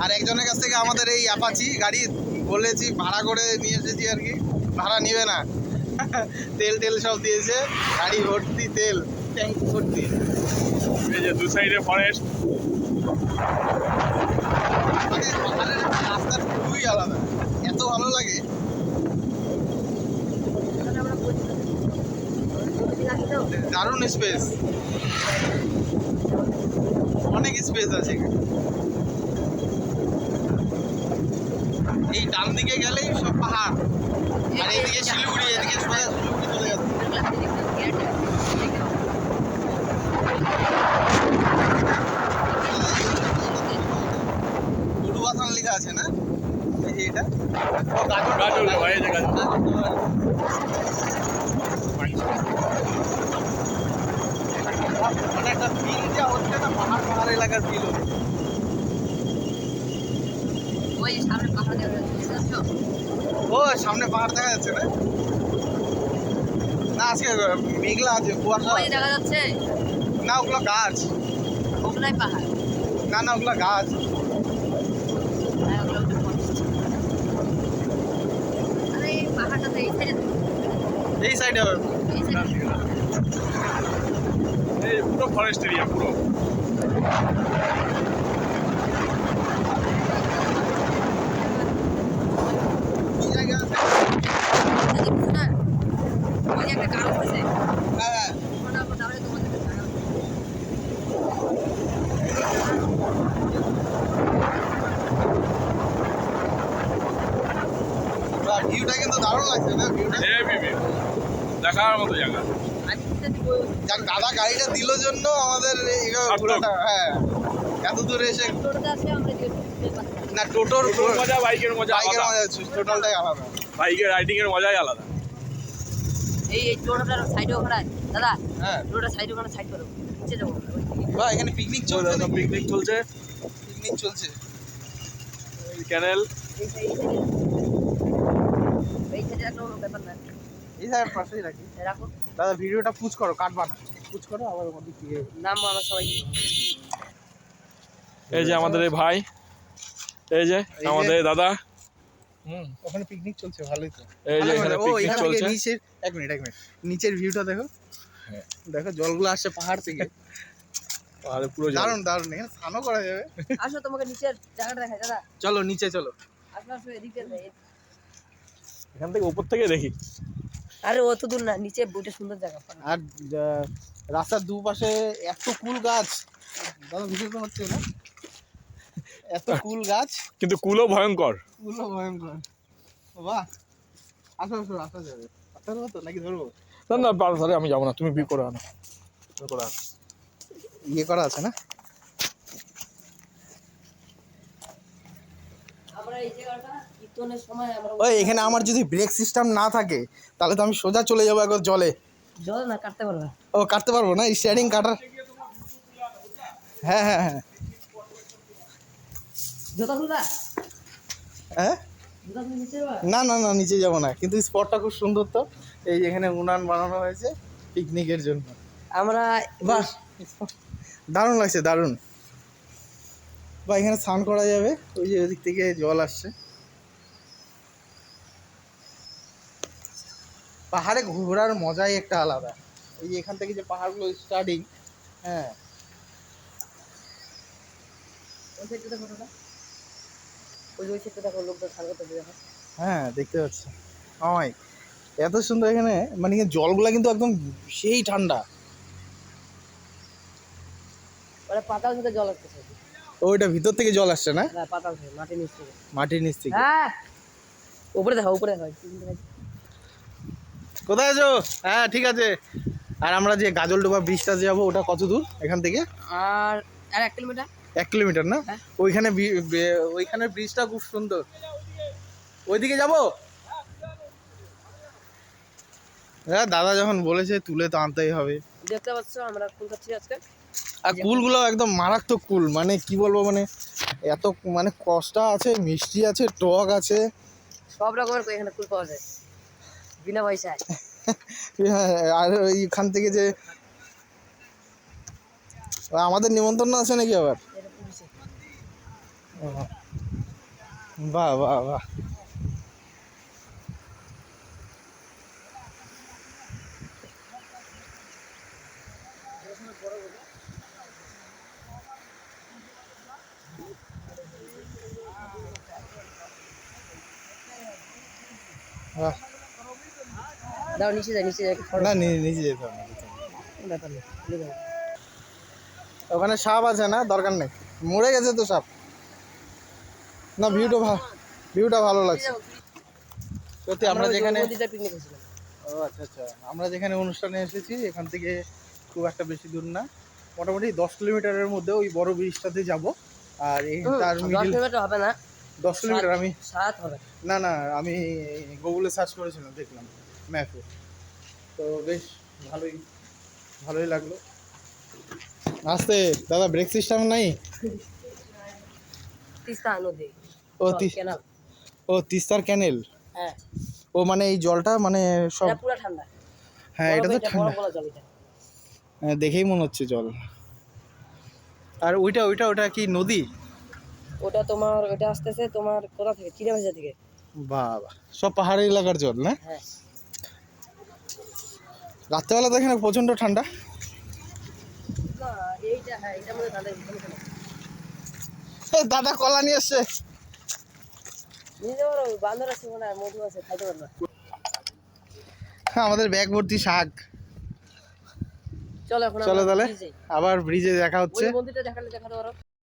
আর একজনের কাছ থেকে আমাদের এই অ্যাপাচি গাড়ি বলেছি ভাড়া করে নিয়ে এসেছি আর কি, ভাড়া নিবে না। তেল টেল সব দিয়েছে, গাড়ি ভর্তি তেল, ট্যাঙ্ক ভর্তি। এই যে দু সাইডে ফরেস্ট, মানে পাহাড়ের রাস্তা খুবই আলাদা, এত ভালো লাগে। দারুণ স্পেস, অনেক স্পেস আছে এখানে। এই ডান দিকে গেলেই সব পাহাড়, আর এইদিকে শিলিগুড়ি, এদিকে সোজা শিলিগুড়ি চলে যাচ্ছে। গুরুবাথান লেখা আছে না, এই যে এটা গাজল ভাই, এই যে গাজল। মানে একটা ফিল যা হচ্ছে না, পাহাড় পাহাড় এলাকার ফিল হচ্ছে। ও সামনে পাহাড় দেখা যাচ্ছে না? না আজকে মেঘলা আছে, কুয়াশা দেখা যাচ্ছে না, ওগুলো গাছ। ওগুলাই পাহাড়, না না ওগুলো গাছ। আরে এই পাহাড়টা তো এই সাইডে, এই সাইডে হবে। এই সাইডে। এই পুরো ফরেস্ট এরিয়া পুরো। কি জায়গা আছে? ওই যে একটা গাছ আছে, হ্যাঁ ওটা তাহলে তোমাদের জায়গা আছে। ভিউটা কিন্তু দারুণ লাগছে না, ভিউটা। দেখার মতো জায়গা। যাক দাদা গাড়িটা দিল জন্য আমাদের এইভাবে সার্থক। ঘোরাটা, হ্যাঁ এত দূরে এসে। না টোটোর টোটোর মজা, বাইকের মজা বাইকের আলাদা। মজা, টোটালটাই আলাদা। বাইকের রাইডিং এর মজাই আলাদা। এই টোটোটার সাইডে ওখানে দাদা, হ্যাঁ টোটোটার সাইডে ওখানে সাইড করো, নিচে যাবো। বা এখানে পিকনিক চলছে নাকি? পিকনিক চলছে, পিকনিক চলছে। ক্যানেল। এই সাইডে একটা ব্যাপার না, এই সাইডের পাশেই রাখি। রাখো। দাদা ভিডিওটা পুশ করো, কাটবা না, পুশ করো আবার ওদিক থেকে। নাম আমরা সবাই এই যে আমাদের এই ভাই, এই যে আমাদের দাদা। ওখানে পিকনিক চলছে, ভালোই তো। এই যে এখানে ও পিকনিক এখান থেকে চলছে। নিচের, এক মিনিট নিচের ভিউটা দেখো। হ্যাঁ। দেখো জলগুলো আসছে পাহাড় থেকে, আর পুরো জল। দারুণ দারুণ, এখানে স্নানও করা যাবে। আসো, তোমাকে নিচের জায়গাটা দেখাই দাদা। চলো নিচে চলো। আসো আসো এদিকে। এখান থেকে উপর থেকে দেখি। আরে অত দূর না, নিচে বইটা সুন্দর জায়গা। আর রাস্তার দুপাশে এত কুল গাছ, দাদা ভিডিও হচ্ছে না, এত কুল গাছ, কিন্তু কুলও ভয়ঙ্কর। কুলও ভয়ঙ্কর। বাহ, আসো আসো, আসা যাবে। আসা যাবে তো নাকি ধরবো? না না ধরে আমি যাবো না, তুমি বি করে আনো। ইয়ে করা আছে না? আমরা এই জায়গাটা কীর্তনের সময় আমরা ওই এখানে আমার যদি ব্রেক সিস্টেম না থাকে তাহলে তো আমি সোজা চলে যাবো একবার জলে। জল না কাটতে পারবে। ও কাটতে পারবো না, স্টিয়ারিং কাটার। হ্যাঁ হ্যাঁ হ্যাঁ জোতা খুলবা? হ্যাঁ জোতা খুলে নিচে যাবা? না না না নিচে যাবো না, কিন্তু স্পটটা খুব সুন্দর তো। এই এখানে উনান বানানো হয়েছে পিকনিকের জন্য। আমরা বাহ দারুণ লাগছে, দারুণ। বা এখানে স্নান করা যাবে, ওই যে ওদিক থেকে জল আসছে। পাহাড়ে ঘোরার মজাই একটা আলাদা। এই যে এখান থেকে যে পাহাড়গুলো স্টার্টিং, হ্যাঁ ওই সাইডটা দেখো দাদা, ওই সাইডটা দেখো, লোকজন স্নান করতে দেখো। হ্যাঁ দেখতে পাচ্ছি। হয় এত সুন্দর এখানে, মানে জলগুলা কিন্তু একদম সেই ঠান্ডা। মানে পাতাল থেকে জল আসতেছে। ওইটা ভিতর থেকে জল আসছে না, হ্যাঁ পাতাল থেকে, মাটির নিচ থেকে। মাটির নিচ থেকে। হ্যাঁ উপরে দেখো, উপরে দেখো। কোথায় আছো? হ্যাঁ ঠিক আছে। আর আমরা যে গাজলডোবা ব্রিজটা যাবো, ওটা কত দূর এখান থেকে? আর আর 1 কিলোমিটার। 1 কিলোমিটার না? হ্যাঁ। ওইখানে ওইখানে ব্রিজটা খুব সুন্দর, ওইদিকে যাবো। হ্যাঁ দাদা যখন বলেছে তুলে তো আনতেই হবে। দেখতে পাচ্ছ আমরা কুল খাচ্ছি আজকে। আর কুলগুলো একদম মারাত্মক কুল, মানে কি বলবো, মানে এত মানে কষ্টা আছে, মিষ্টি আছে, টক আছে, সব রকমের এখানে কুল পাওয়া যায় বিনা পয়সায়। হ্যাঁ। আর ওইখান থেকে যে আমাদের নিমন্ত্রণ আছে নাকি আবার? বাহ বাহ বাহ। বাহ। দাও নিচে যাই, নিচে যাই না নিচে যেতে হবে না, ব্যাপার নেই, চলে যাও। ওখানে সাপ আছে না, দরকার নেই, মরে গেছে তো সাপ। না ভিউটা ভালো লাগছে সত্যি। আমরা যেখানে পিকনিক হয়েছিলাম। ও আচ্ছা আচ্ছা, আমরা যেখানে অনুষ্ঠানে এসেছি এখান থেকে খুব একটা বেশি দূর না, মোটামুটি 10 কিলোমিটারের মধ্যে ওই বড় ব্রিজটাতে যাব। আর এই তার 10 মিডিল কিলোমিটার হবে না, 10 কিলোমিটার আমি 7 হবে। না আমি গুগলে সার্চ করেছিলাম, দেখলাম ম্যাপে, তো বেশ ভালোই লাগলো। আসতে দাদা, ব্রেক সিস্টেম নাই? তিস্তা নদী, ও কেনাল। ও তিস্তার ক্যানেল। হ্যাঁ, ও মানে এই জলটা মানে সব, এটা পুরো ঠান্ডা। হ্যাঁ এটা তো ঠান্ডা, বড় জল এটা। হ্যাঁ, দেখেই মনে হচ্ছে জল। আর ওইটা কি নদী? ওটা তোমার, ওটা আসতেছে তোমার কোথা থেকে, চিড়াভাজা থেকে। বাবা, সব পাহাড়ি এলাকার জল না? হ্যাঁ, রাত্রেবেলা দেখেন প্রচন্ড ঠান্ডা। না এইটা, হ্যাঁ এটা মধ্যে ঠান্ডা, এখানে কেন দাদা কলা নিয়ে এসছে। নিয়ে যাওয়ার বান্দর আছে, মনে হয় মধু আছে, খাইতে পারবা। আমাদের ব্যাগ ভর্তি শাক। চলো এখন চলো আমরা তাহলে ব্রিজে যাই। আবার ব্রিজে দেখা হচ্ছে। ওই মন্দিরটা দেখাতে পারো।